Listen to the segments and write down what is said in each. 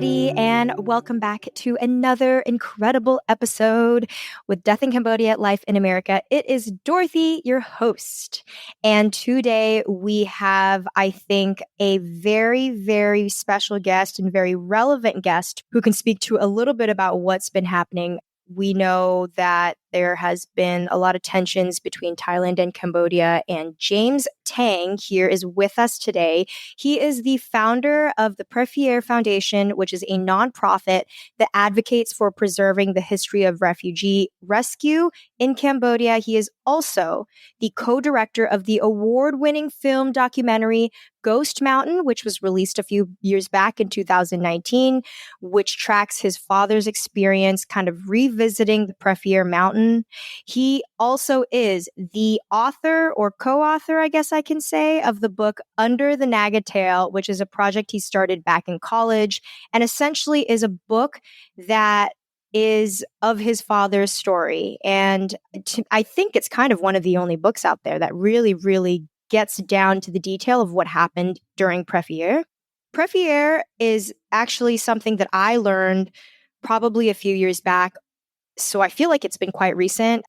everybody, and welcome back to another incredible episode with Death in Cambodia, Life in America. It is Dorothy, your host. And today we have, I think, a very, very special guest and very relevant guest who can speak to a little bit about what's been happening. We know that there has been a lot of tensions between Thailand and Cambodia, and James Taing here is with us today. He is the founder of the Preah Vihear Foundation, which is a nonprofit that advocates for preserving the history of refugee rescue in Cambodia. He is also the co-director of the award-winning film documentary Ghost Mountain, which was released a few years back in 2019, which tracks his father's experience kind of revisiting the Preah Vihear Mountain. He also is the author or co-author, I guess I can say, of the book Under the Naga Tail, which is a project he started back in college and essentially is a book that is of his father's story. And I think it's kind of one of the only books out there that really, really gets down to the detail of what happened during Preah Vihear. Preah Vihear is actually something that I learned probably a few years back. So I feel like it's been quite recent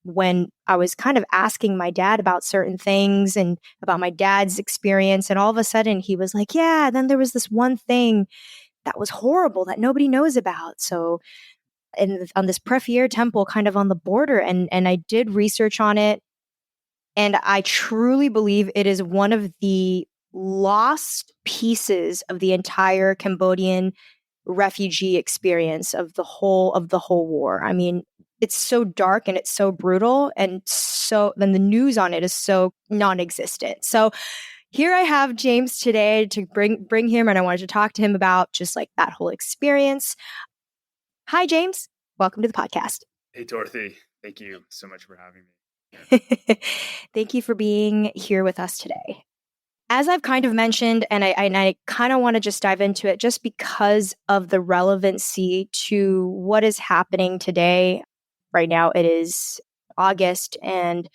when I was kind of asking my dad about certain things and about my dad's experience. And all of a sudden he was like, yeah, then there was this one thing that was horrible that nobody knows about. So on this Preah Vihear temple kind of on the border, and I did research on it. And I truly believe it is one of the lost pieces of the entire Cambodian refugee experience of the whole war. I mean, it's so dark and it's so brutal, and so then the news on it is so non-existent. So here I have James today to bring him, and I wanted to talk to him about just like that whole experience. Hi, James. Welcome to the podcast. Hey, Dorothy. Thank you so much for having me. Thank you for being here with us today. As I've kind of mentioned, and I kind of want to just dive into it just because of the relevancy to what is happening today. Right now, it is August, and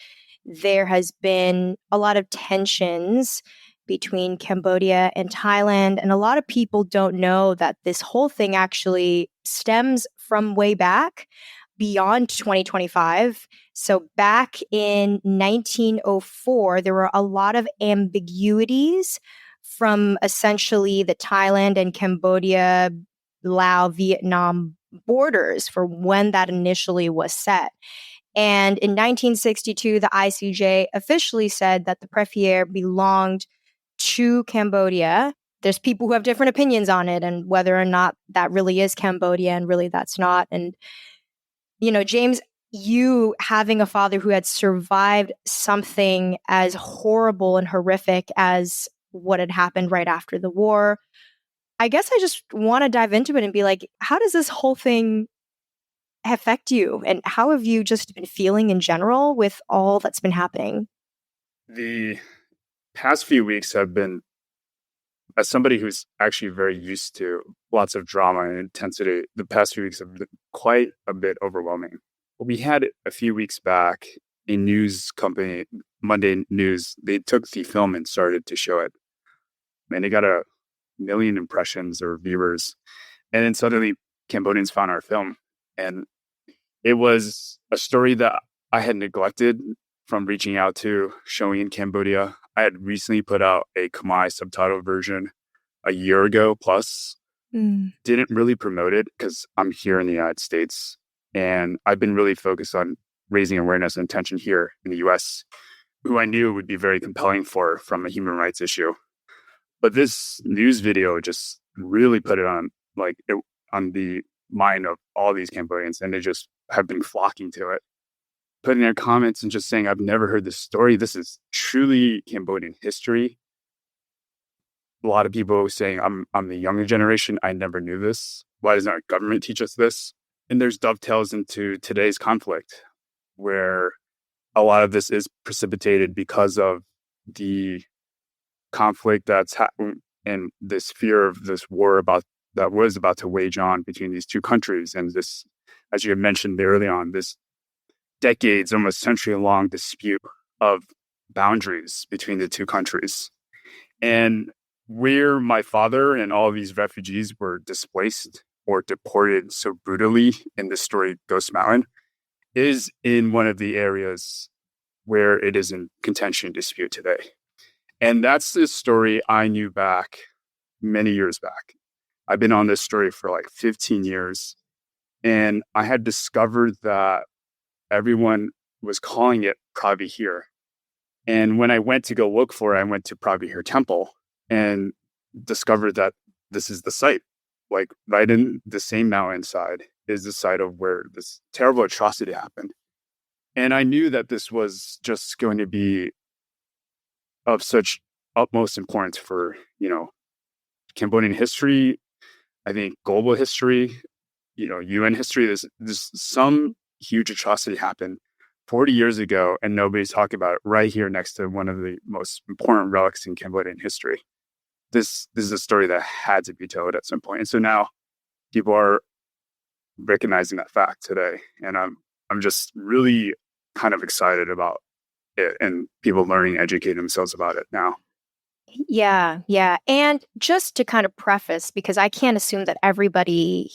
there has been a lot of tensions between Cambodia and Thailand. And a lot of people don't know that this whole thing actually stems from way back beyond 2025. So back in 1904, there were a lot of ambiguities from essentially the Thailand and Cambodia, Laos, Vietnam borders for when that initially was set. And in 1962, the ICJ officially said that the Preah Vihear belonged to Cambodia. There's people who have different opinions on it and whether or not that really is Cambodia and really that's not. And you know, James, you having a father who had survived something as horrible and horrific as what had happened right after the war, I guess I just want to dive into it and be like, how does this whole thing affect you? And how have you just been feeling in general with all that's been happening? The past few weeks have been, as somebody who's actually very used to lots of drama and intensity, the past few weeks have been quite a bit overwhelming. We had a few weeks back a news company, Monday News, they took the film and started to show it. And they got 1 million impressions or viewers. And then suddenly Cambodians found our film. And it was a story that I had neglected from reaching out to, showing in Cambodia. I had recently put out a Khmer subtitle version a year ago plus. Didn't really promote it because I'm here in the United States. And I've been really focused on raising awareness and attention here in the US, who I knew would be very compelling from a human rights issue. But this news video just really put it on the mind of all these Cambodians, and they just have been flocking to it, putting their comments and just saying, I've never heard this story. This is truly Cambodian history. A lot of people saying, I'm the younger generation. I never knew this. Why doesn't our government teach us this? And there's dovetails into today's conflict, where a lot of this is precipitated because of the conflict that's happened and this fear of this war that was about to wage on between these two countries. And this, as you had mentioned early on, this decades, almost century-long dispute of boundaries between the two countries. And where my father and all of these refugees were displaced or deported so brutally in the story Ghost Mountain is in one of the areas where it is in contention dispute today. And that's the story I knew back many years back. I've been on this story for like 15 years, and I had discovered that everyone was calling it Preah Vihear. And when I went to go look for it, I went to Preah Vihear Temple and discovered that this is the site. Like right in the same mountainside is the site of where this terrible atrocity happened. And I knew that this was just going to be of such utmost importance for, Cambodian history, I think global history, UN history. There's some huge atrocity happened 40 years ago, and nobody's talking about it right here next to one of the most important relics in Cambodian history. This is a story that had to be told at some point. And so now people are recognizing that fact today. And I'm just really kind of excited about it and people learning, educating themselves about it now. Yeah, yeah. And just to kind of preface, because I can't assume that everybody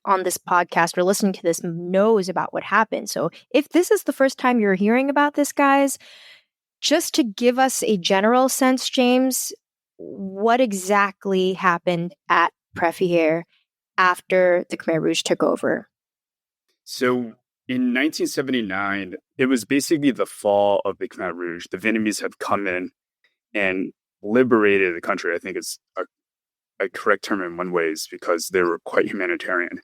on this podcast or listening to this knows about what happened. So if this is the first time you're hearing about this, guys, just to give us a general sense, James, what exactly happened at Preah Vihear after the Khmer Rouge took over? So in 1979, it was basically the fall of the Khmer Rouge. The Vietnamese had come in and liberated the country. I think it's a correct term in one ways because they were quite humanitarian.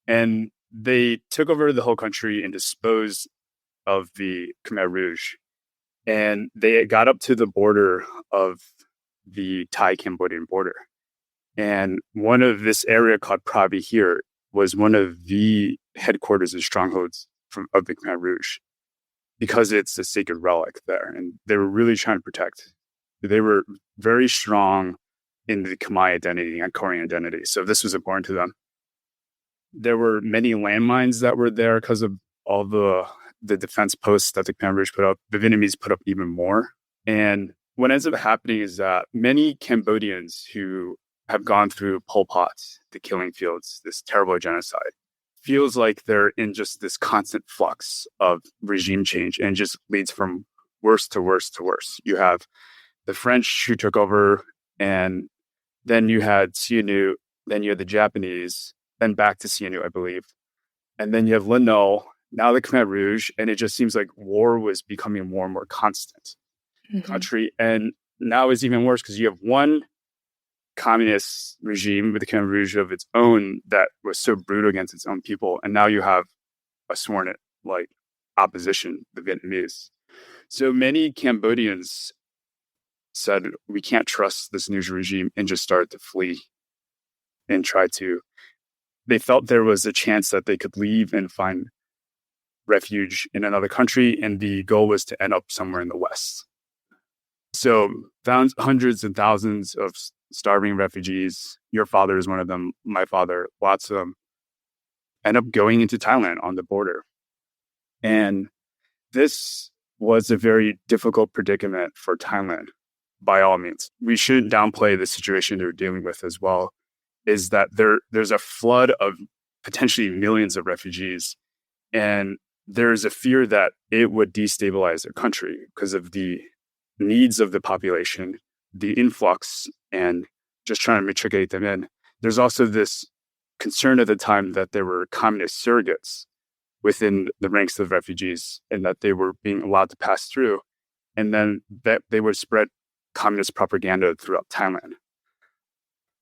And they took over the whole country and disposed of the Khmer Rouge. And they got up to the border of the Thai-Cambodian border. And one of this area called Preah Vihear was one of the headquarters and strongholds of the Khmer Rouge because it's a sacred relic there. And they were really trying to protect. They were very strong in the Khmer identity and Korean identity. So this was important to them. There were many landmines that were there because of all the defense posts that the Khmer Rouge put up. The Vietnamese put up even more. And what ends up happening is that many Cambodians who have gone through Pol Pot, the killing fields, this terrible genocide, feels like they're in just this constant flux of regime change and just leads from worse to worse to worse. You have the French who took over, and then you had Sihanouk, then you had the Japanese, then back to Sihanouk, I believe. And then you have Le Nol, now the Khmer Rouge, and it just seems like war was becoming more and more constant in the country. And now it's even worse because you have one communist regime with the Khmer Rouge of its own that was so brutal against its own people. And now you have a sworn opposition, the Vietnamese. So many Cambodians said, we can't trust this new regime, and just started to flee and they felt there was a chance that they could leave and find refuge in another country. And the goal was to end up somewhere in the West. So found hundreds and thousands of starving refugees. Your father is one of them. My father, lots of them, end up going into Thailand on the border. And this was a very difficult predicament for Thailand, by all means. We shouldn't downplay the situation they're dealing with as well, is that there's a flood of potentially millions of refugees. And there's a fear that it would destabilize their country because of the needs of the population, the influx, and just trying to matriculate them in. There's also this concern at the time that there were communist surrogates within the ranks of refugees and that they were being allowed to pass through, and then that they would spread communist propaganda throughout Thailand.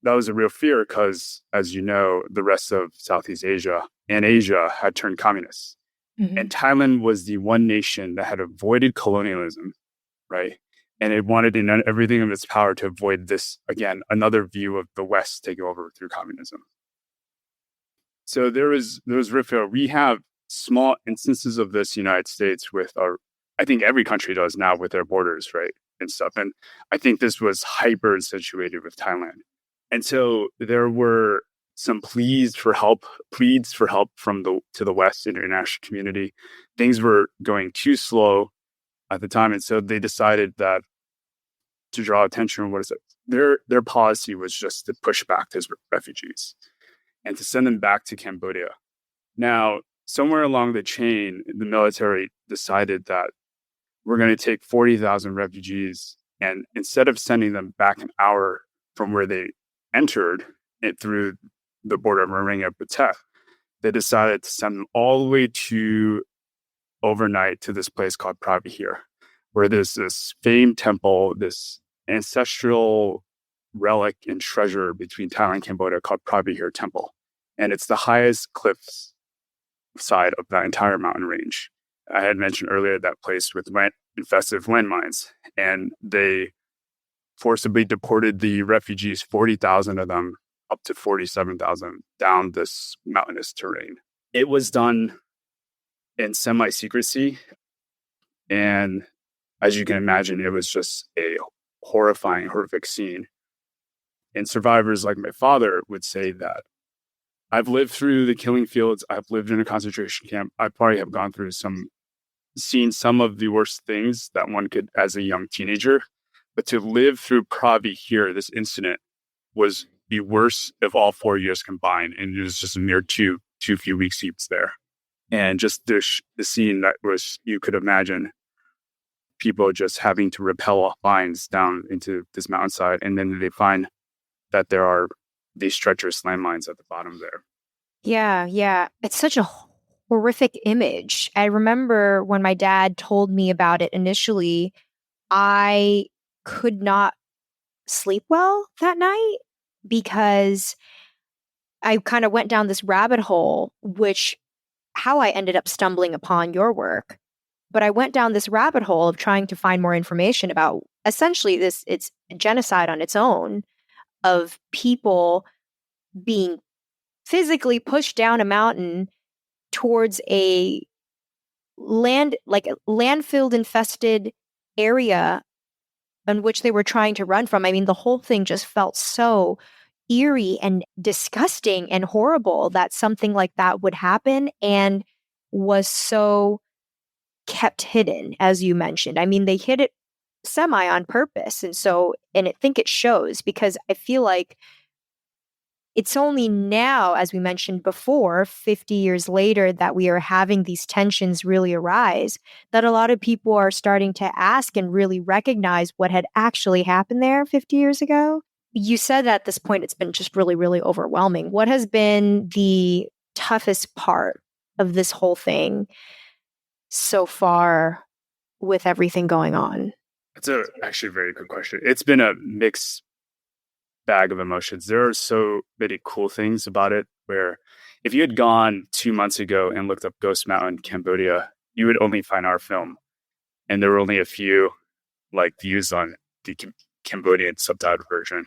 That was a real fear because, as you know, the rest of Southeast Asia and Asia had turned communist. And Thailand was the one nation that had avoided colonialism, right? And it wanted in everything in its power to avoid this, again, another view of the West taking over through communism. So there was real fear. We have small instances of this in the United States with I think every country does now with their borders, right? And stuff. And I think this was hyper accentuated with Thailand. And so there were some pleads for help from to the West international community. Things were going too slow at the time. And so they decided that to draw attention, their policy was just to push back those refugees and to send them back to Cambodia. Now, somewhere along the chain, the military decided that we're going to take 40,000 refugees, and instead of sending them back an hour from where they entered it through the border of Moringa Pateh, they decided to send them all the way to overnight to this place called Preah Vihear, where there's this famed temple, this ancestral relic and treasure between Thailand and Cambodia called Preah Vihear Temple. And it's the highest cliffs side of that entire mountain range. I had mentioned earlier that place with infested landmines, and they forcibly deported the refugees, 40,000 of them, up to 47,000 down this mountainous terrain. It was done in semi-secrecy, and as you can imagine, it was just a horrifying, horrific scene. And survivors like my father would say that I've lived through the killing fields. I've lived in a concentration camp. I probably have gone through seen some of the worst things that one could as a young teenager. But to live through Preah Vihear, this incident was the worst of all 4 years combined. And it was just a mere too few weeks he was there. And just the scene that was, you could imagine people just having to rappel lines down into this mountainside. And then they find that there are these treacherous landmines at the bottom there. Yeah. It's such a horrific image. I remember when my dad told me about it initially, I could not sleep well that night because I kind of went down this rabbit hole, which how I ended up stumbling upon your work. But I went down this rabbit hole of trying to find more information about essentially it's genocide on its own of people being physically pushed down a mountain towards a landfill infested area in which they were trying to run from. I mean, the whole thing just felt so eerie and disgusting and horrible that something like that would happen and was so kept hidden, as you mentioned. I mean, they hid it semi on purpose. And I think it shows because I feel like it's only now, as we mentioned before, 50 years later, that we are having these tensions really arise, that a lot of people are starting to ask and really recognize what had actually happened there 50 years ago. You said at this point, it's been just really, really overwhelming. What has been the toughest part of this whole thing so far with everything going on? That's actually a very good question. It's been a mixed bag of emotions. There are so many cool things about it where if you had gone 2 months ago and looked up Ghost Mountain, Cambodia, you would only find our film. And there were only a few views on the Cambodian subtitled version.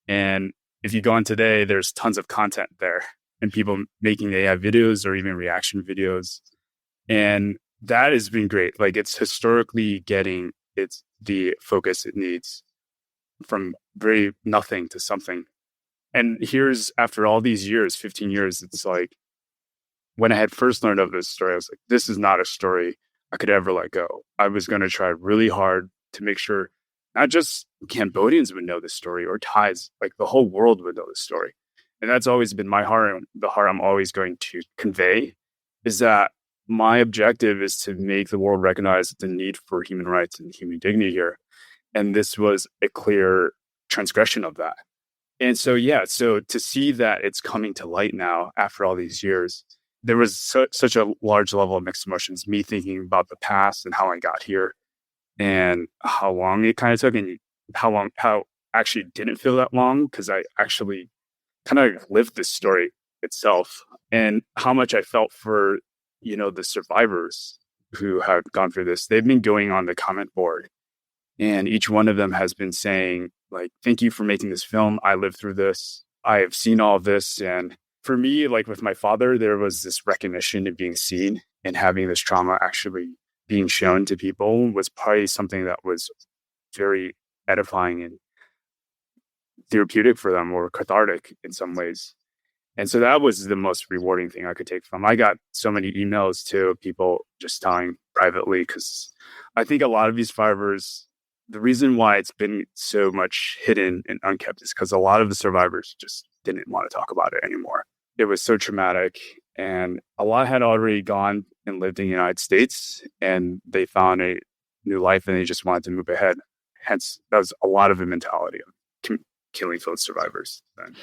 And if you go on today, there's tons of content there and people making AI videos or even reaction videos. And that has been great. It's historically getting the focus it needs from very nothing to something. And here's, after all these years, 15 years, it's like, when I had first learned of this story, I was like, this is not a story I could ever let go. I was going to try really hard to make sure not just Cambodians would know this story or Thais, the whole world would know this story. And that's always been my heart, and the heart I'm always going to convey is that my objective is to make the world recognize the need for human rights and human dignity here. And this was a clear transgression of that. And so to see that it's coming to light now after all these years, there was such a large level of mixed emotions, me thinking about the past and how I got here and how long it kind of took and how actually didn't feel that long because I actually kind of lived this story itself and how much I felt for, the survivors who have gone through this. They've been going on the comment board and each one of them has been saying, thank you for making this film. I lived through this. I have seen all of this. And for me, with my father, there was this recognition of being seen and having this trauma actually being shown to people was probably something that was very edifying and therapeutic for them or cathartic in some ways. And so that was the most rewarding thing I could take from. I got so many emails to people just telling privately because I think a lot of these survivors the reason why it's been so much hidden and unkept is because a lot of the survivors just didn't want to talk about it anymore. It was so traumatic, and a lot had already gone and lived in the United States, and they found a new life and they just wanted to move ahead. Hence, that was a lot of the mentality of killing those survivors then.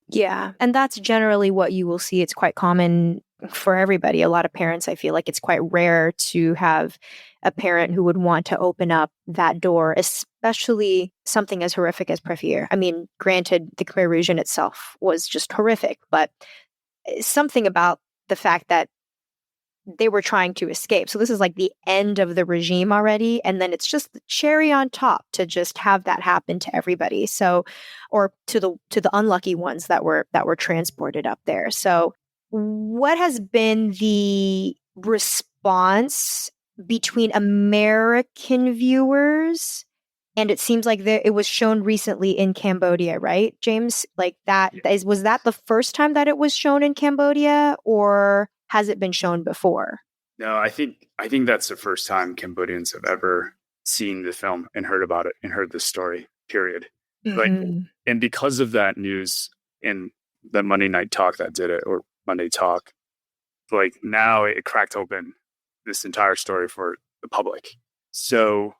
Yeah. And that's generally what you will see. It's quite common for everybody. A lot of parents, I feel like it's quite rare to have a parent who would want to open up that door, especially something as horrific as Preah Vihear. I mean, granted, the Khmer Rouge in itself was just horrific, but something about the fact that they were trying to escape. So this is like the end of the regime already. And then it's just the cherry on top to just have that happen to everybody. So, or to the unlucky ones that were transported up there. So what has been the response between American viewers? And it seems like it was shown recently in Cambodia, right, James? Like that was that the first time that it was shown in Cambodia, or has it been shown before? No, I think that's the first time Cambodians have ever seen the film and heard about it and heard the story, period. Like, and because of that news and the Monday Night Talk that did it, or Monday Talk, like now it cracked open this entire story for the public. So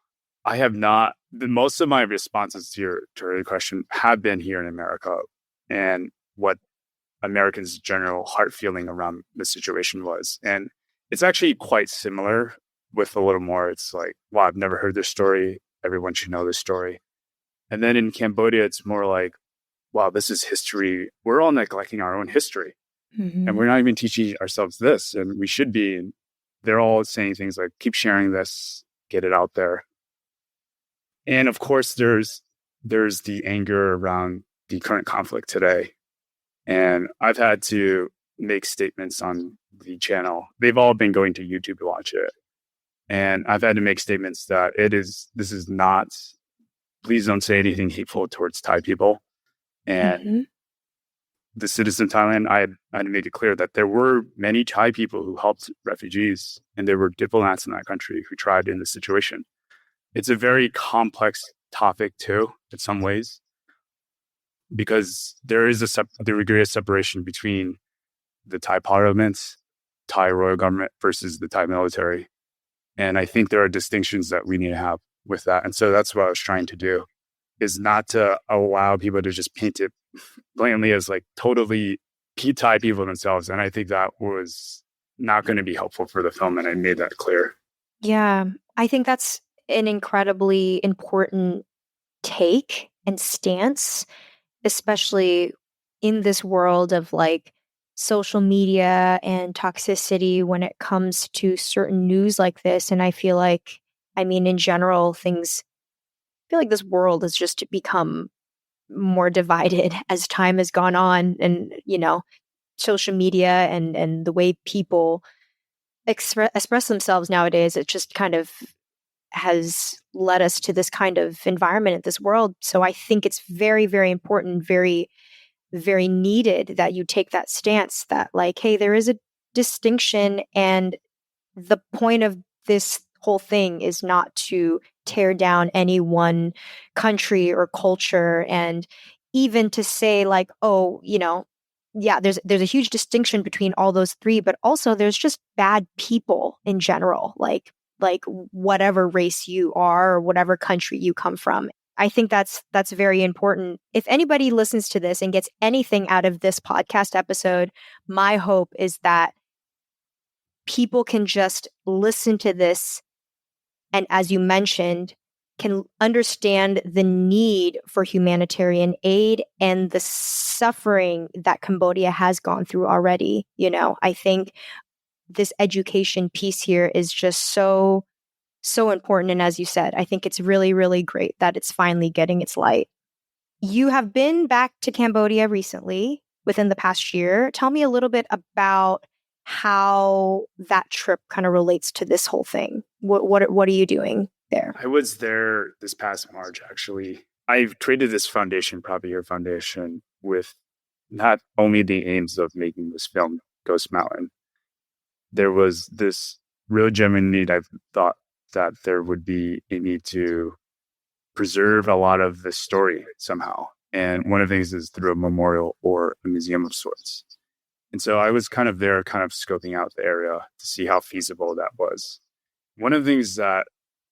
I have not, most of my responses to your question have been here in America and what Americans' general heart feeling around the situation was. And it's actually quite similar with a little more. It's like, wow, I've never heard this story. Everyone should know this story. And then in Cambodia, it's more like, wow, this is history. We're all neglecting our own history. And we're not even teaching ourselves this. And we should be. And they're all saying things like, keep sharing this, get it out there. And of course, there's the anger around the current conflict today. And I've had to make statements on the channel. They've all been going to YouTube to watch it. And I've had to make statements that this is not, please don't say anything hateful towards Thai people. And the citizens of Thailand, I had to make it clear that there were many Thai people who helped refugees, and there were diplomats in that country who tried in this situation. It's a very complex topic too, in some ways, because there is the degree of separation between the Thai parliament, Thai royal government versus the Thai military. And I think there are distinctions that we need to have with that. And so that's what I was trying to do, is not to allow people to just paint it blatantly as like totally Thai people themselves. And I think that was not going to be helpful for the film. And I made that clear. Yeah, I think that's an incredibly important take and stance, especially in this world of like social media and toxicity when it comes to certain news like this. And I feel like, I mean, in general, I feel like this world has just become more divided as time has gone on. And, you know, social media and the way people express themselves nowadays, it just kind of has led us to this kind of environment in this world. So I think it's very, very important, very, very needed that you take that stance that like, hey, there is a distinction, and the point of this whole thing is not to tear down any one country or culture, and even to say like, oh, you know, yeah, there's a huge distinction between all those three, but also there's just bad people in general, like whatever race you are or whatever country you come from. I think that's very important. If anybody listens to this and gets anything out of this podcast episode, my hope is that people can just listen to this and, as you mentioned, can understand the need for humanitarian aid and the suffering that Cambodia has gone through already. You know, I think this education piece here is just so important. And as you said, I think it's really, really great that it's finally getting its light. You have been back to Cambodia recently within the past year. Tell me a little bit about how that trip kind of relates to this whole thing. What are you doing there? I was there this past March, actually. I've created this foundation, Preah Vihear Foundation, with not only the aims of making this film, Ghost Mountain. There was this real genuine need. I thought that there would be a need to preserve a lot of the story somehow. And one of the things is through a memorial or a museum of sorts. And so I was kind of there, kind of scoping out the area to see how feasible that was. One of the things that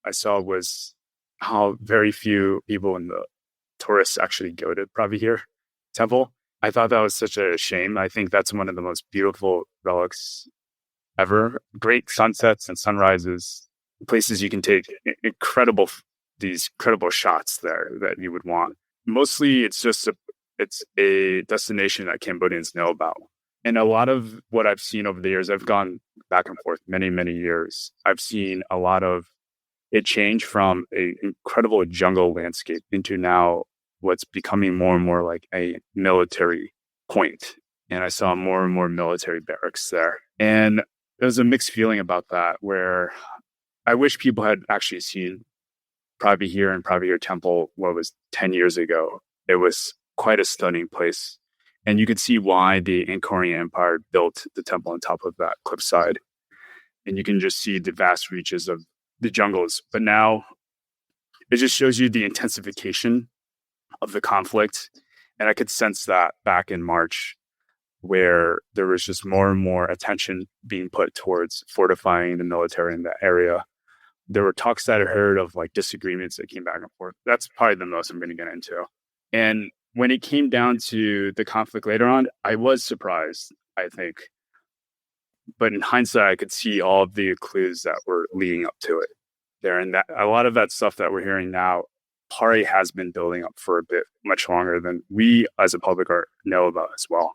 I saw was how very few people in the tourists actually go to Preah Vihear Temple. I thought that was such a shame. I think that's one of the most beautiful relics ever. Great sunsets and sunrises, places you can take these incredible shots there that you would want. Mostly it's a destination that Cambodians know about. And a lot of what I've seen over the years, I've gone back and forth many, many years. I've seen a lot of it change from an incredible jungle landscape into now what's becoming more and more like a military point. And I saw more and more military barracks there. And there's a mixed feeling about that where I wish people had actually seen Preah Vihear and Preah Vihear Temple, what was 10 years ago. It was quite a stunning place. And you could see why the Angkorian Empire built the temple on top of that cliffside. And you can just see the vast reaches of the jungles. But now it just shows you the intensification of the conflict. And I could sense that back in March, where there was just more and more attention being put towards fortifying the military in that area. There were talks that I heard of like disagreements that came back and forth. That's probably the most I'm going to get into. And when it came down to the conflict later on, I was surprised, I think. But in hindsight, I could see all of the clues that were leading up to it there. And that a lot of that stuff that we're hearing now probably has been building up for a bit much longer than we as a public know about as well.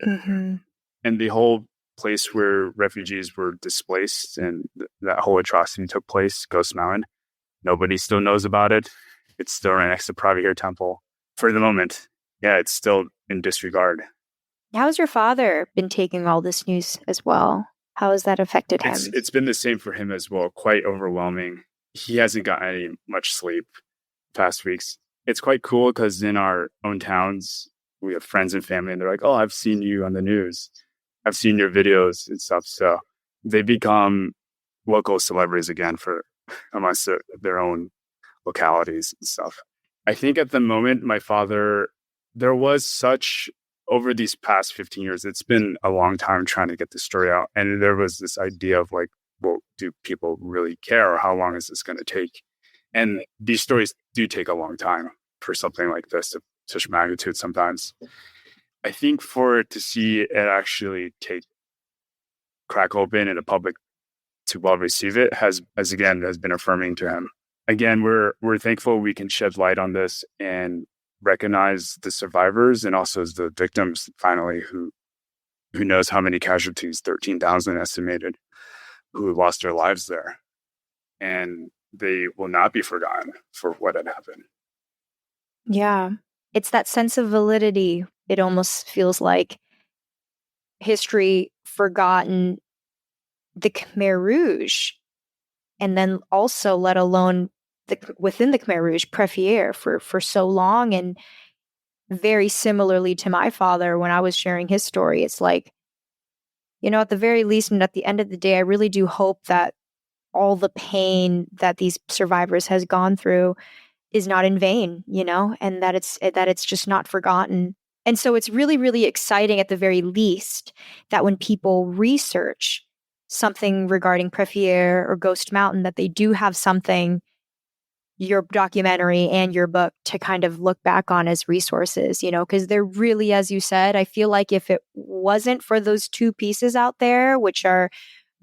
Mm-hmm. And the whole place where refugees were displaced and that whole atrocity took place, Ghost Mountain, nobody still knows about it. It's still right next to Preah Vihear Temple. For the moment, yeah, it's still in disregard. How's your father been taking all this news as well? How has that affected him? It's been the same for him as well, quite overwhelming. He hasn't gotten any much sleep past weeks. It's quite cool because in our own towns, we have friends and family, and they're like, oh, I've seen you on the news. I've seen your videos and stuff. So they become local celebrities again for amongst their own localities and stuff. I think at the moment, my father, there was such, over these past 15 years, it's been a long time trying to get the story out. And there was this idea of like, well, do people really care? Or how long is this going to take? And these stories do take a long time for something like this of such magnitude sometimes. I think for it to see it actually crack open and the public to well receive it has been affirming to him. Again, we're thankful we can shed light on this and recognize the survivors and also the victims finally who knows how many casualties, 13,000 estimated, who lost their lives there. And they will not be forgotten for what had happened. Yeah. It's that sense of validity. It almost feels like history forgotten the Khmer Rouge, and then also let alone within the Khmer Rouge, Preah Vihear for so long. And very similarly to my father, when I was sharing his story, it's like, at the very least, and at the end of the day, I really do hope that all the pain that these survivors has gone through is not in vain, and that it's just not forgotten. And so it's really, really exciting at the very least that when people research something regarding Preah Vihear or Ghost Mountain, that they do have something, your documentary and your book, to kind of look back on as resources, because they're really, as you said, I feel like if it wasn't for those two pieces out there, which are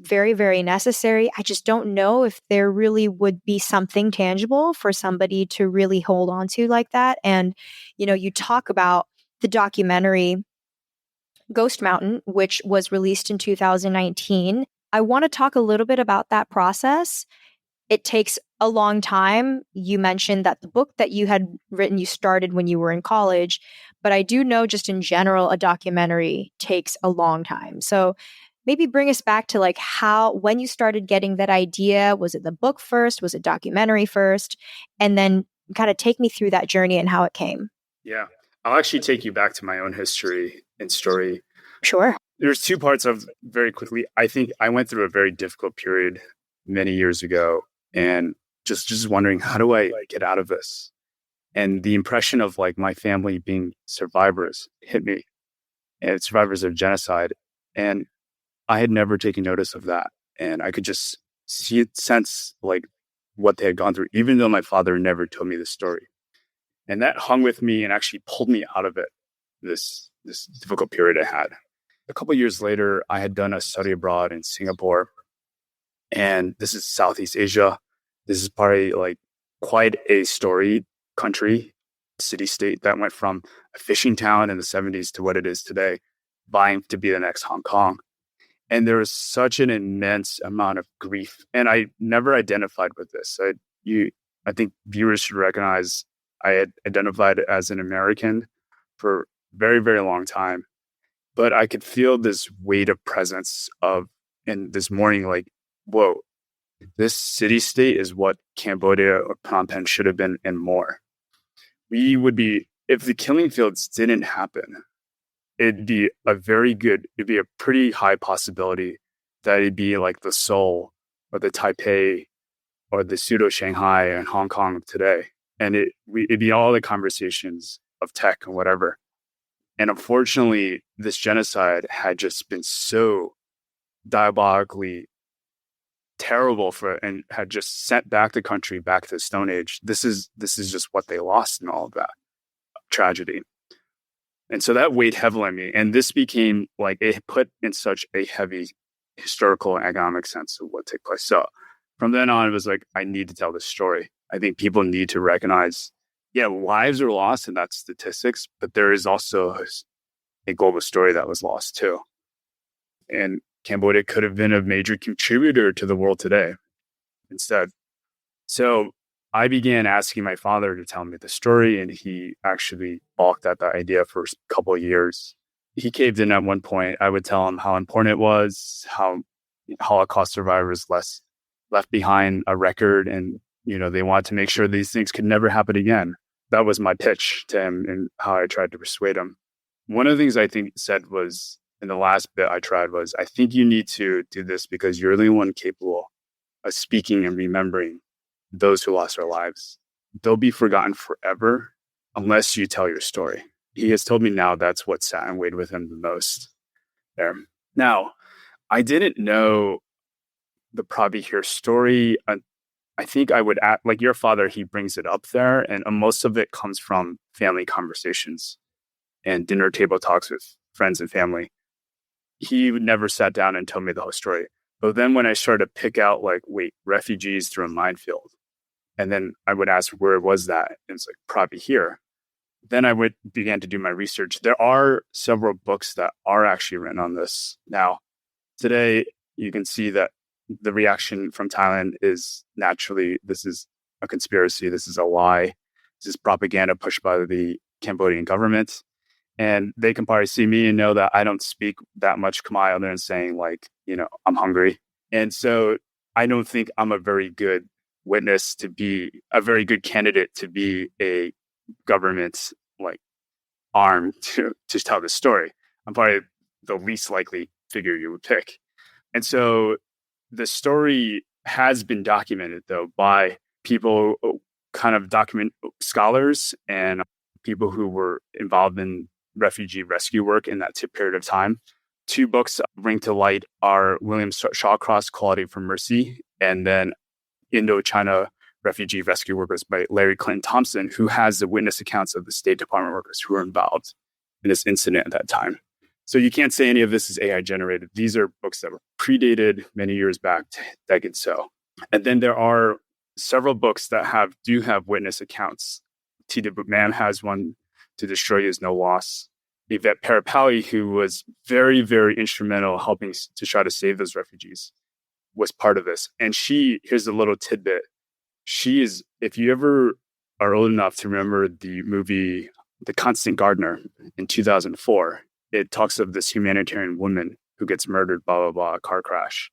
very, very necessary, I just don't know if there really would be something tangible for somebody to really hold on to like that. And, you talk about the documentary Ghost Mountain, which was released in 2019. I want to talk a little bit about that process. It takes a long time. You mentioned that the book that you had written, you started when you were in college, but I do know just in general, a documentary takes a long time. So maybe bring us back to like when you started getting that idea. Was it the book first? Was it documentary first? And then kind of take me through that journey and how it came. Yeah. I'll actually take you back to my own history and story. Sure. There's two parts of very quickly. I think I went through a very difficult period many years ago. And just wondering, how do I get out of this? And the impression of like my family being survivors hit me, and survivors of genocide. And I had never taken notice of that. And I could just sense like what they had gone through, even though my father never told me the story. And that hung with me and actually pulled me out of it, this difficult period I had. A couple of years later, I had done a study abroad in Singapore, and this is Southeast Asia. This is probably like quite a storied country, city state that went from a fishing town in the 70s to what it is today, vying to be the next Hong Kong. And there was such an immense amount of grief. And I never identified with this. I think viewers should recognize I had identified as an American for a very, very long time. But I could feel this weight of presence of, in this morning, like, whoa, this city state is what Cambodia or Phnom Penh should have been and more. We would be, if the killing fields didn't happen, it'd be a pretty high possibility that it'd be like the Seoul or the Taipei or the pseudo Shanghai and Hong Kong of today. And it'd be all the conversations of tech and whatever. And unfortunately, this genocide had just been so diabolically terrible and had just sent back the country back to the Stone Age. This is just what they lost in all of that tragedy. And so that weighed heavily on me. And this became like, it put in such a heavy historical and economic sense of what took place. So from then on, it was like, I need to tell this story. I think people need to recognize, yeah, lives are lost and that's statistics, but there is also a global story that was lost too. And Cambodia could have been a major contributor to the world today instead. So I began asking my father to tell me the story, and he actually balked at the idea for a couple of years. He caved in at one point. I would tell him how important it was, how Holocaust survivors left behind a record, and they wanted to make sure these things could never happen again. That was my pitch to him and how I tried to persuade him. One of the things I think said was, in the last bit I tried was, I think you need to do this because you're the one capable of speaking and remembering those who lost their lives. They'll be forgotten forever unless you tell your story. He has told me now that's what sat and weighed with him the most there. Now, I didn't know the Preah Vihear story. I think I would add, like your father, he brings it up there, and most of it comes from family conversations and dinner table talks with friends and family. He never sat down and told me the whole story. But then when I started to pick out, like, wait, refugees through a minefield, and then I would ask, where was that? And it's like, Preah Vihear. Then I began to do my research. There are several books that are actually written on this. Now, today, you can see that the reaction from Thailand is naturally, this is a conspiracy, this is a lie, this is propaganda pushed by the Cambodian government. And they can probably see me and know that I don't speak that much Khmer other than saying, like, I'm hungry. And so I don't think I'm a very good witness to be a very good candidate to be a government like arm to tell this story. I'm probably the least likely figure you would pick. And so the story has been documented, though, by people, kind of document scholars and people who were involved in refugee rescue work in that period of time. Two books bring to light are William Shawcross, Quality for Mercy, and then Indochina Refugee Rescue Workers by Larry Clinton Thompson, who has the witness accounts of the State Department workers who were involved in this incident at that time. So you can't say any of this is AI generated. These are books that were predated many years back, decades so. And then there are several books that do have witness accounts. T.D. Bookman has one, To Destroy Is No Loss. Yvette Parapali, who was very, very instrumental helping to try to save those refugees, was part of this. And here's a little tidbit. She is, if you ever are old enough to remember the movie The Constant Gardener in 2004, it talks of this humanitarian woman who gets murdered, blah, blah, blah, car crash.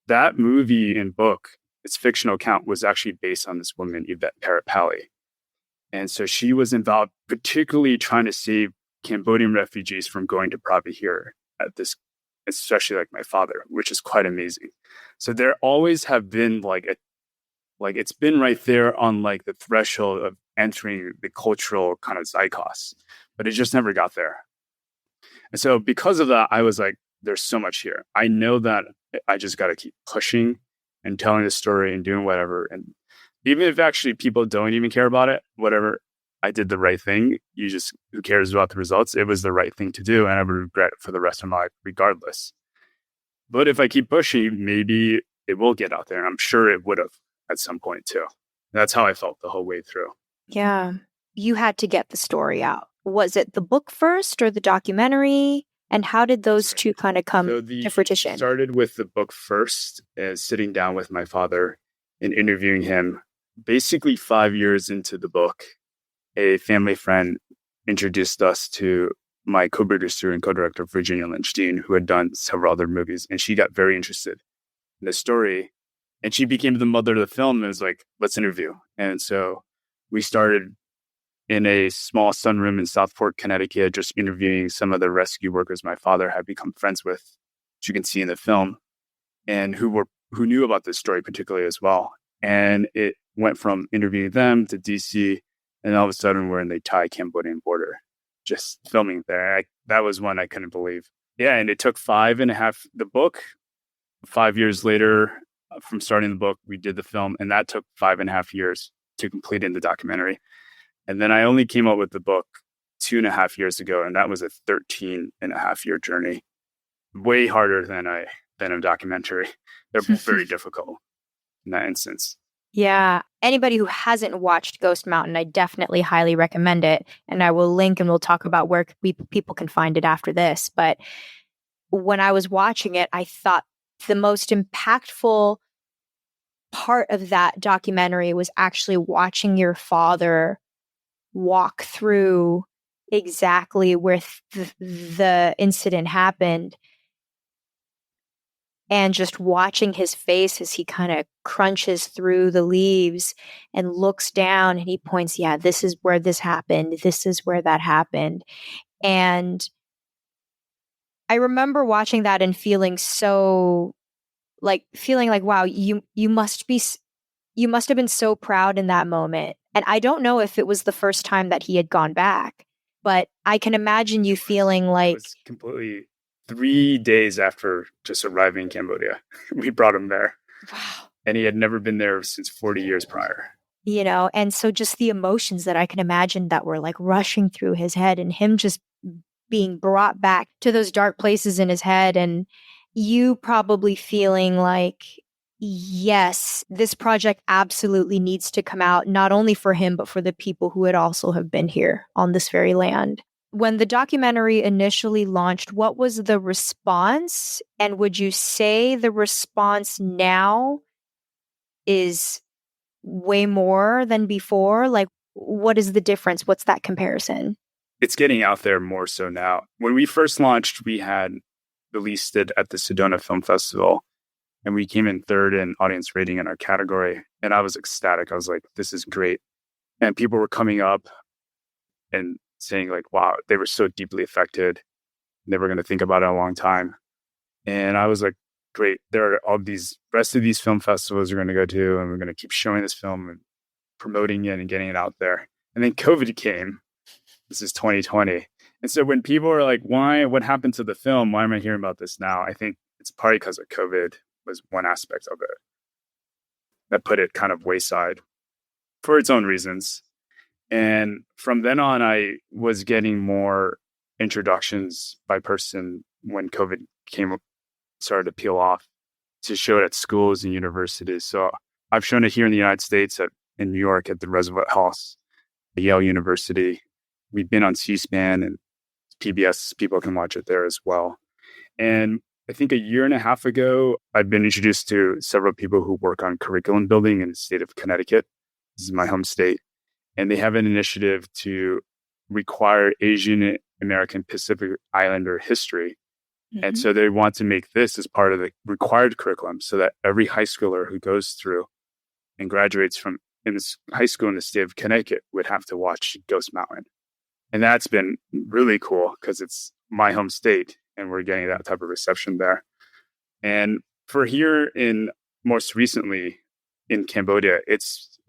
That movie and book, its fictional account, was actually based on this woman, Yvette Parapali. And so she was involved, particularly trying to save Cambodian refugees from going to Preah Vihear at this, especially like my father, which is quite amazing. So there always have been like Like it's been right there on like the threshold of entering the cultural kind of zeitgeist, but it just never got there. And so because of that, I was like, there's so much here. I know that I just got to keep pushing and telling the story and doing whatever. And even if actually people don't even care about it, whatever, I did the right thing. Who cares about the results? It was the right thing to do. And I would regret it for the rest of my life, regardless. But if I keep pushing, maybe it will get out there. And I'm sure it would have at some point too. That's how I felt the whole way through. Yeah. You had to get the story out. Was it the book first or the documentary? And how did those two kind of come to fruition? Started with the book first, sitting down with my father and interviewing him. Basically 5 years into the book, a family friend introduced us to my co-producer and co-director, Virginia Lynch Dean, who had done several other movies. And she got very interested in the story. And she became the mother of the film and was like, let's interview. And so we started in a small sunroom in Southport, Connecticut, just interviewing some of the rescue workers my father had become friends with, which you can see in the film, and who knew about this story particularly as well. And it went from interviewing them to DC, and all of a sudden we're in the Thai-Cambodian border, just filming there. That was one I couldn't believe. Yeah, and it took 5 years later from starting the book, we did the film, and that took 5.5 years to complete in the documentary. And then I only came up with the book 2.5 years ago, and that was a 13.5 year journey. Way harder than a documentary. They're very difficult in that instance. Yeah. Anybody who hasn't watched Ghost Mountain, I definitely highly recommend it. And I will link and we'll talk about where people can find it after this. But when I was watching it, I thought the most impactful part of that documentary was actually watching your father walk through exactly where the incident happened, and just watching his face as he kind of crunches through the leaves and looks down and he points, yeah, this is where this happened. This is where that happened. And I remember watching that and feeling like, wow, you must have been so proud in that moment. And I don't know if it was the first time that he had gone back, but I can imagine you feeling like... It was completely 3 days after just arriving in Cambodia. We brought him there. Wow. And he had never been there since 40 years prior. And so just the emotions that I can imagine that were like rushing through his head, and him just being brought back to those dark places in his head, and you probably feeling like, yes, this project absolutely needs to come out, not only for him, but for the people who would also have been here on this very land. When the documentary initially launched, what was the response? And would you say the response now is way more than before? Like, what is the difference? What's that comparison? It's getting out there more so now. When we first launched, we had released it at the Sedona Film Festival, and we came in third in audience rating in our category. And I was ecstatic. I was like, this is great. And people were coming up and saying like, wow, they were so deeply affected. They were going to think about it a long time. And I was like, great. There are all these rest of these film festivals we're going to go to, and we're going to keep showing this film and promoting it and getting it out there. And then COVID came. This is 2020. And so when people are like, what happened to the film? Why am I hearing about this now? I think it's probably because of COVID was one aspect of it that put it kind of wayside for its own reasons. And from then on, I was getting more introductions by person when COVID started to peel off, to show it at schools and universities. So I've shown it here in the United States, in New York at the Roosevelt House, at Yale University. We've been on C-SPAN and PBS. People can watch it there as well. And I think a year and a half ago, I've been introduced to several people who work on curriculum building in the state of Connecticut. This is my home state. And they have an initiative to require Asian American Pacific Islander history. Mm-hmm. And so they want to make this as part of the required curriculum so that every high schooler who goes through and graduates from in this high school in the state of Connecticut would have to watch Ghost Mountain. And that's been really cool because it's my home state and we're getting that type of reception there. And for here most recently in Cambodia, it's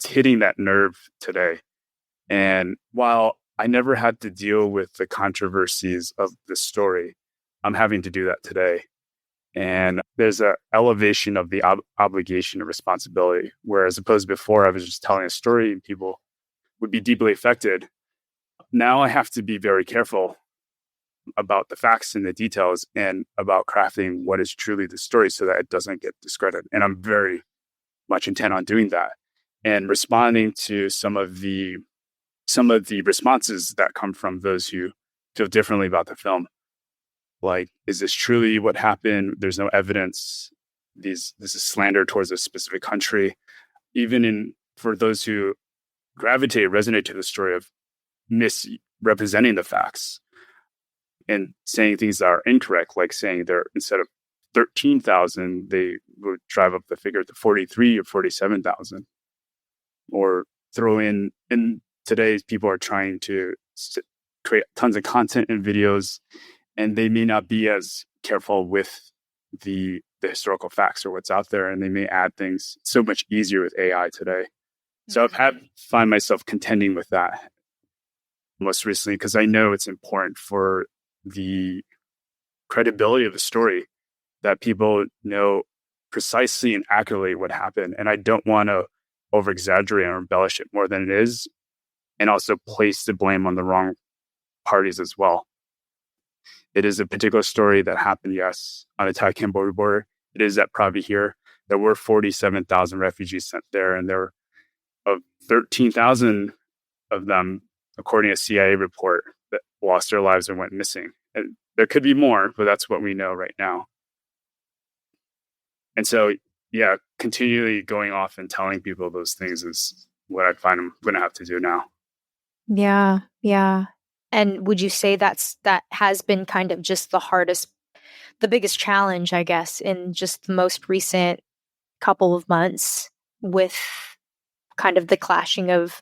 hitting that nerve today. And while I never had to deal with the controversies of the story, I'm having to do that today. And there's an elevation of the obligation and responsibility, whereas opposed to before, I was just telling a story and people would be deeply affected. Now I have to be very careful about the facts and the details and about crafting what is truly the story so that it doesn't get discredited. And I'm very much intent on doing that and responding to some of the responses that come from those who feel differently about the film. Like, is this truly what happened? There's no evidence. This is slander towards a specific country. Even for those who resonate to the story of misrepresenting the facts and saying things that are incorrect, like saying they're instead of 13,000, they would drive up the figure to 43 or 47,000, or throw in. And today, people are trying to create tons of content and videos, and they may not be as careful with the historical facts or what's out there, and they may add things so much easier with AI today. So I've find myself contending with that most recently because I know it's important for the credibility of the story that people know precisely and accurately what happened. And I don't want to over exaggerate or embellish it more than it is, and also place the blame on the wrong parties as well. It is a particular story that happened, yes, on the Thai-Cambodian border. It is at Preah Vihear. There were 47,000 refugees sent there, and there were 13,000 of them, according to a CIA report, that lost their lives and went missing. And there could be more, but that's what we know right now. And so, yeah, continually going off and telling people those things is what I find I'm going to have to do now. Yeah, yeah. And would you say that has been kind of just the biggest challenge, I guess, in just the most recent couple of months, with kind of the clashing of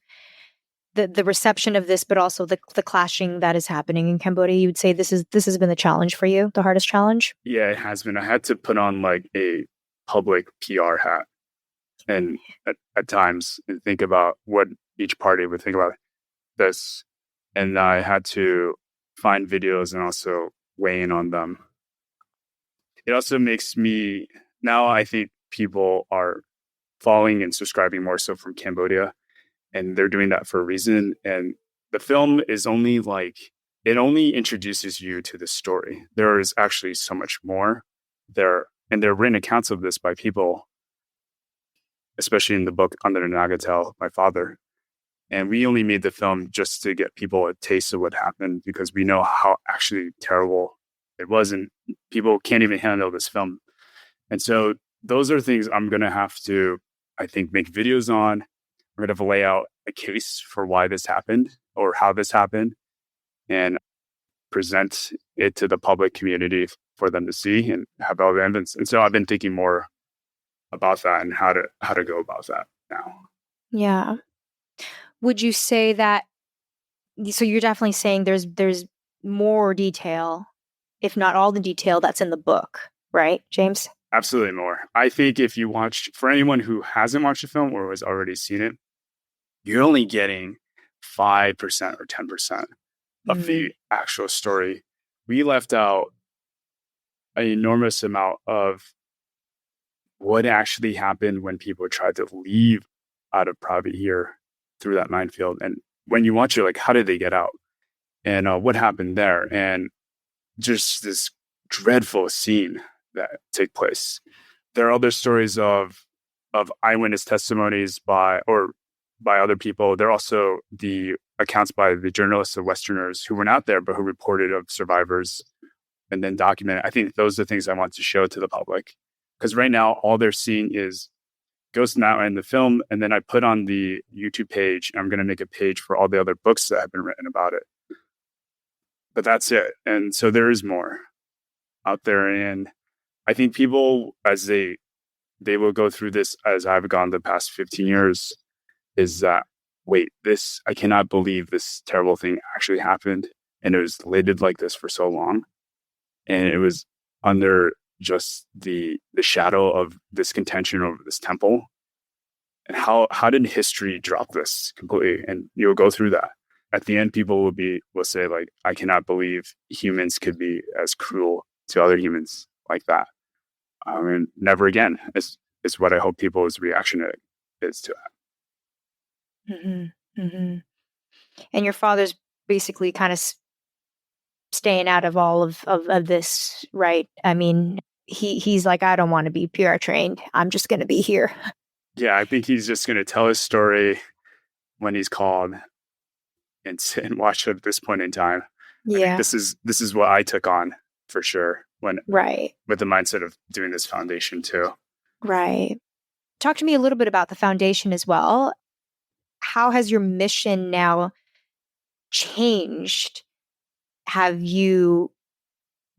the reception of this, but also the clashing that is happening in Cambodia? You would say this has been the challenge for you, the hardest challenge? Yeah, it has been. I had to put on like a public PR hat, and at times, and think about what each party would think about this. And I had to find videos and also weigh in on them. It also makes me, now I think people are following and subscribing more so from Cambodia, and they're doing that for a reason. And the film is only it only introduces you to the story. There is actually so much more there. And there are written accounts of this by people, especially in the book Under the Naga Tail, my father. And we only made the film just to get people a taste of what happened, because we know how actually terrible it was, and people can't even handle this film. And so those are things I'm going to have to, I think, make videos on. We're going to lay out a case for why this happened or how this happened, and present it to the public community for them to see and have all the evidence. And so I've been thinking more about that and how to go about that now. Yeah. Would you say that, so you're definitely saying there's more detail, if not all the detail that's in the book, right, James? Absolutely more. I think if you for anyone who hasn't watched the film or has already seen it, you're only getting 5% or 10% of the actual story. We left out an enormous amount of what actually happened when people tried to leave out of Preah Vihear through that minefield. And when you watch it, like, how did they get out? And what happened there? And just this dreadful scene that took place. There are other stories of eyewitness testimonies by other people. There are also the accounts by the journalists of Westerners who were not there, but who reported of survivors and then documented. I think those are the things I want to show to the public, because right now all they're seeing is Ghost Mountain in the film, and then I put on the YouTube page. I'm going to make a page for all the other books that have been written about it. But that's it. And so there is more out there, and I think people, as they will go through this, as I've gone the past 15 years, is that, wait, I cannot believe this terrible thing actually happened, and it was laid like this for so long, and it was under just the shadow of this contention over this temple, and how did history drop this completely? And you'll go through that. At the end, people will say like, I cannot believe humans could be as cruel to other humans like that. I mean, never again is what I hope people's reaction is to that. Mm-hmm. Mm-hmm. And your father's basically kind of staying out of all of this, right? I mean, he's like, I don't want to be PR trained. I'm just going to be here. Yeah, I think he's just going to tell his story when he's called and sit and watch it at this point in time. I think Yeah. this is what I took on for sure when Right. with the mindset of doing this foundation too. Right. Talk to me a little bit about the foundation as well. How has your mission now changed? Have you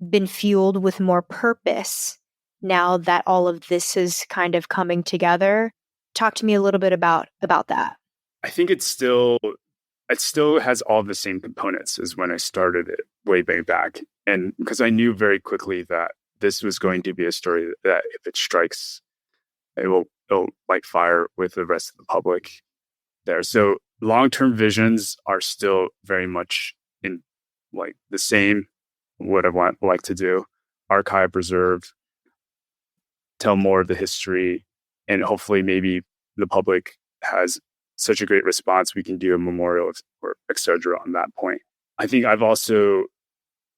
been fueled with more purpose now that all of this is kind of coming together? Talk to me a little bit about that. I think it still has all the same components as when I started it way back. And because I knew very quickly that this was going to be a story that if it strikes, it'll light fire with the rest of the public there. So long-term visions are still very much in like the same, what I like to do, archive, preserve, tell more of the history, and hopefully maybe the public has such a great response, we can do a memorial or etc. on that point. I think I've also,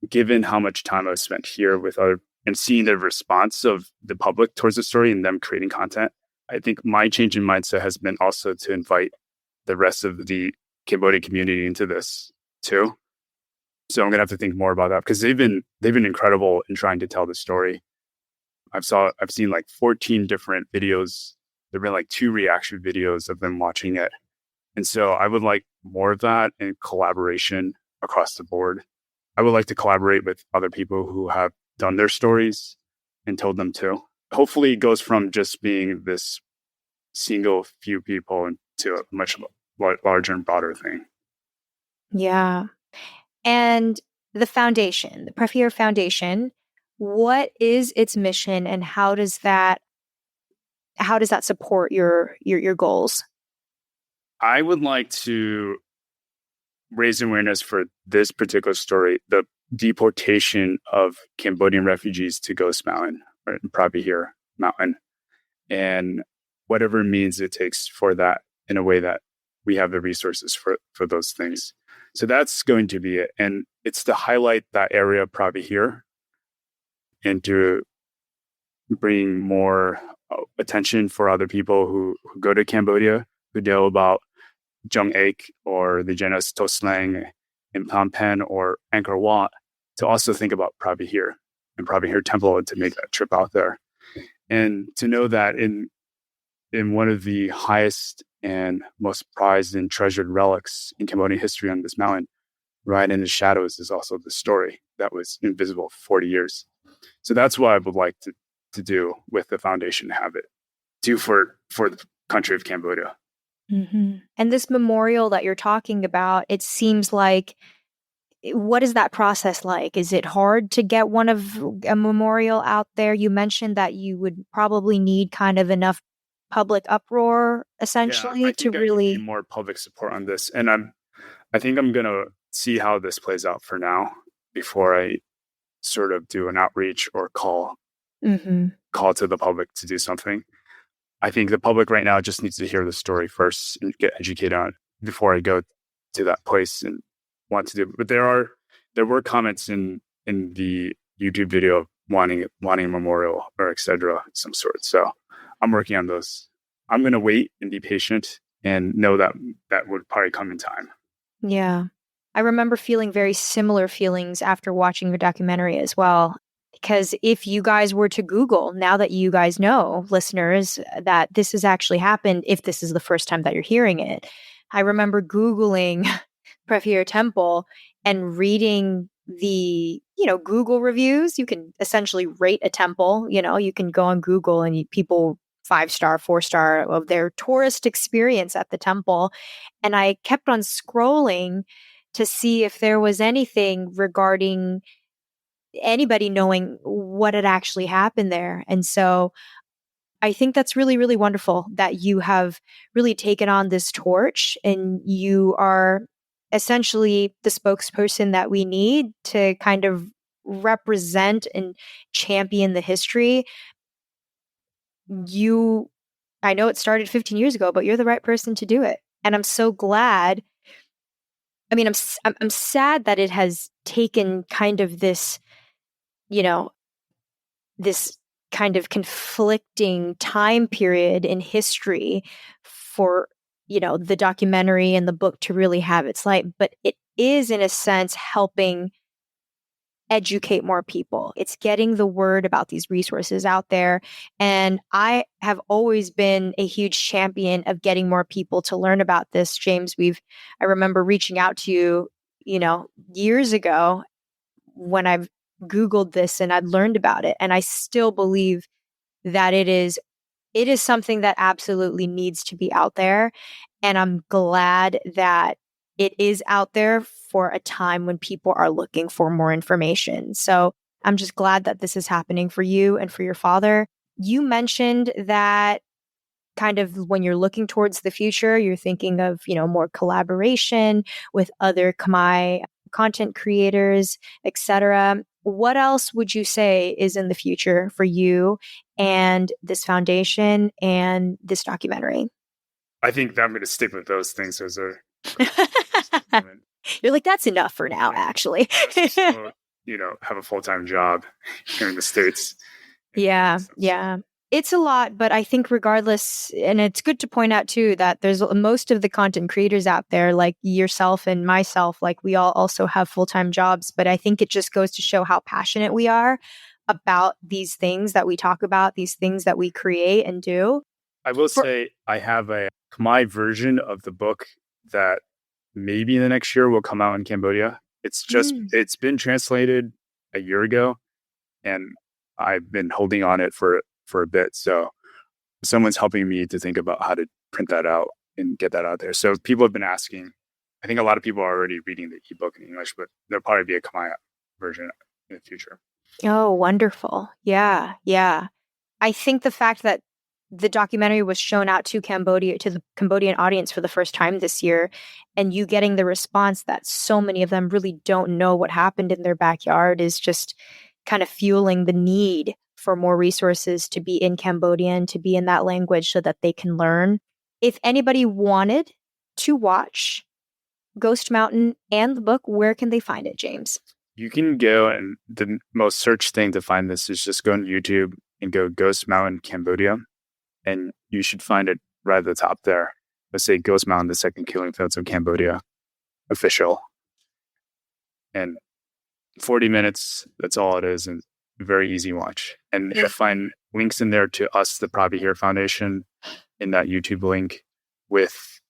given how much time I've spent here with other and seeing the response of the public towards the story and them creating content, I think my change in mindset has been also to invite the rest of the Cambodian community into this too. So I'm gonna have to think more about that because they've been incredible in trying to tell the story. I've seen like 14 different videos. There've been like 2 reaction videos of them watching it. And so I would like more of that and collaboration across the board. I would like to collaborate with other people who have done their stories and told them too. Hopefully it goes from just being this single few people into a much larger and broader thing. Yeah. And the foundation, the Preah Vihear Foundation, what is its mission and how does that support your goals? I would like to raise awareness for this particular story, the deportation of Cambodian refugees to Ghost Mountain, or Preah Vihear Mountain, and whatever means it takes for that in a way that we have the resources for those things. So that's going to be it. And it's to highlight that area of Preah Vihear and to bring more attention for other people who go to Cambodia, who know about Jung Ek or the genus Toslang in Phnom Penh or Angkor Wat, to also think about Preah Vihear and Preah Vihear Temple and to make that trip out there. And to know that in one of the highest and most prized and treasured relics in Cambodian history on this mountain, right in the shadows, is also the story that was invisible for 40 years. So that's what I would like to do with the foundation, have it do for the country of Cambodia. Mm-hmm. And this memorial that you're talking about, it seems like, what is that process like? Is it hard to get a memorial out there? You mentioned that you would probably need kind of enough public uproar, essentially, I to think I really need more public support on this, and I think I'm gonna see how this plays out for now before I sort of do an outreach or call to the public to do something. I think the public right now just needs to hear the story first and get educated on it before I go to that place and want to do. But there were comments in the YouTube video of wanting a memorial or etc. some sort. So I'm working on those. I'm going to wait and be patient and know that would probably come in time. Yeah. I remember feeling very similar feelings after watching your documentary as well. Because if you guys were to Google, now that you guys know, listeners, that this has actually happened, if this is the first time that you're hearing it, I remember Googling Preah Vihear Temple and reading the, Google reviews. You can essentially rate a temple. You can go on Google and people 5-star, 4-star of their tourist experience at the temple. And I kept on scrolling to see if there was anything regarding anybody knowing what had actually happened there. And so I think that's really, really wonderful that you have really taken on this torch and you are essentially the spokesperson that we need to kind of represent and champion the history. You, I know it started 15 years ago, but you're the right person to do it. And I'm so glad. I mean, I'm sad that it has taken kind of this, you know, this kind of conflicting time period in history for, the documentary and the book to really have its light, but it is in a sense helping educate more people. It's getting the word about these resources out there. And I have always been a huge champion of getting more people to learn about this. James, I remember reaching out to you, years ago when I've Googled this and I'd learned about it. And I still believe that it is something that absolutely needs to be out there. And I'm glad that it is out there for a time when people are looking for more information. So I'm just glad that this is happening for you and for your father. You mentioned that kind of when you're looking towards the future, you're thinking of, more collaboration with other Khmer content creators, etc. What else would you say is in the future for you and this foundation and this documentary? I think that I'm going to stick with those things. Those are, You're like, that's enough for now, yeah, actually. still, have a full-time job here in the States. Yeah, yeah. It's a lot, but I think regardless, and it's good to point out too that there's most of the content creators out there, like yourself and myself, like we all also have full-time jobs, but I think it just goes to show how passionate we are about these things that we talk about, these things that we create and do. I will say I have a Khmer version of the book that maybe in the next year will come out in Cambodia. It's been translated a year ago, and I've been holding on it for a bit. So someone's helping me to think about how to print that out and get that out there. So people have been asking. I think a lot of people are already reading the ebook in English, but there'll probably be a Khmer version in the future. Oh, wonderful. Yeah, yeah. I think the fact that the documentary was shown out to Cambodia, to the Cambodian audience for the first time this year, and you getting the response that so many of them really don't know what happened in their backyard is just kind of fueling the need for more resources to be in Cambodian, to be in that language so that they can learn. If anybody wanted to watch Ghost Mountain and the book, where can they find it, James? You can go, and the most search thing to find this is just go on YouTube and go Ghost Mountain Cambodia, and you should find it right at the top there. Let's say Ghost Mountain, the second killing fields of Cambodia, official. And 40 minutes, that's all it is, and very easy watch. And you'll find links in there to us, the Preah Vihear Foundation, in that YouTube link with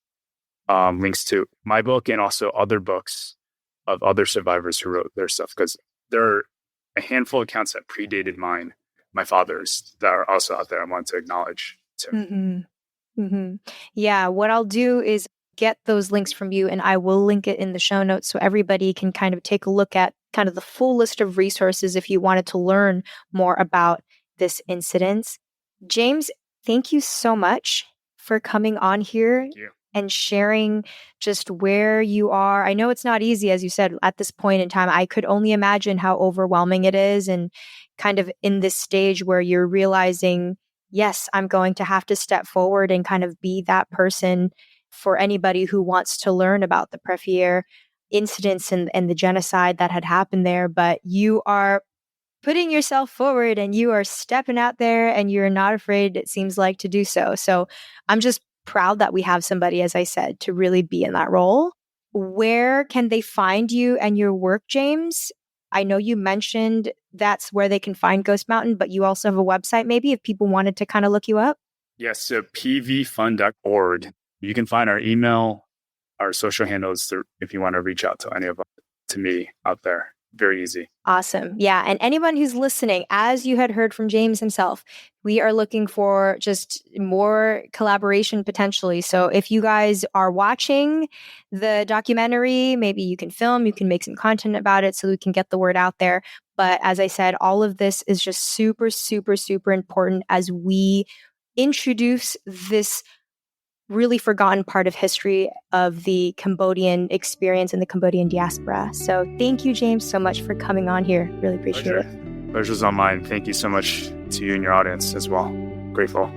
links to my book and also other books of other survivors who wrote their stuff, because there are a handful of accounts that predated my father's that are also out there I want to acknowledge too. Mm-hmm. Mm-hmm. Yeah, what I'll do is get those links from you and I will link it in the show notes so everybody can kind of take a look at kind of the full list of resources if you wanted to learn more about this incident. James, thank you so much for coming on here and sharing just where you are. I know it's not easy, as you said, at this point in time. I could only imagine how overwhelming it is, and kind of in this stage where you're realizing, yes, I'm going to have to step forward and kind of be that person for anybody who wants to learn about the Preah Vihear incidents and the genocide that had happened there. But you are putting yourself forward and you are stepping out there and you're not afraid, it seems like, to do so. So I'm just proud that we have somebody, as I said, to really be in that role. Where can they find you and your work, James? I know you mentioned that's where they can find Ghost Mountain, but you also have a website maybe if people wanted to kind of look you up? Yes, so pvfund.org. You can find our email, our social handles if you want to reach out to any of us, to me out there. very easy. Awesome. Yeah. And anyone who's listening, as you had heard from James himself, we are looking for just more collaboration potentially. So if you guys are watching the documentary, maybe you can film, you can make some content about it so we can get the word out there. But as I said, all of this is just super, super, super important as we introduce this really forgotten part of history of the Cambodian experience and the Cambodian diaspora. So thank you, James, so much for coming on here. Really appreciate it. Pleasure's on mine. Thank you so much to you and your audience as well. Grateful.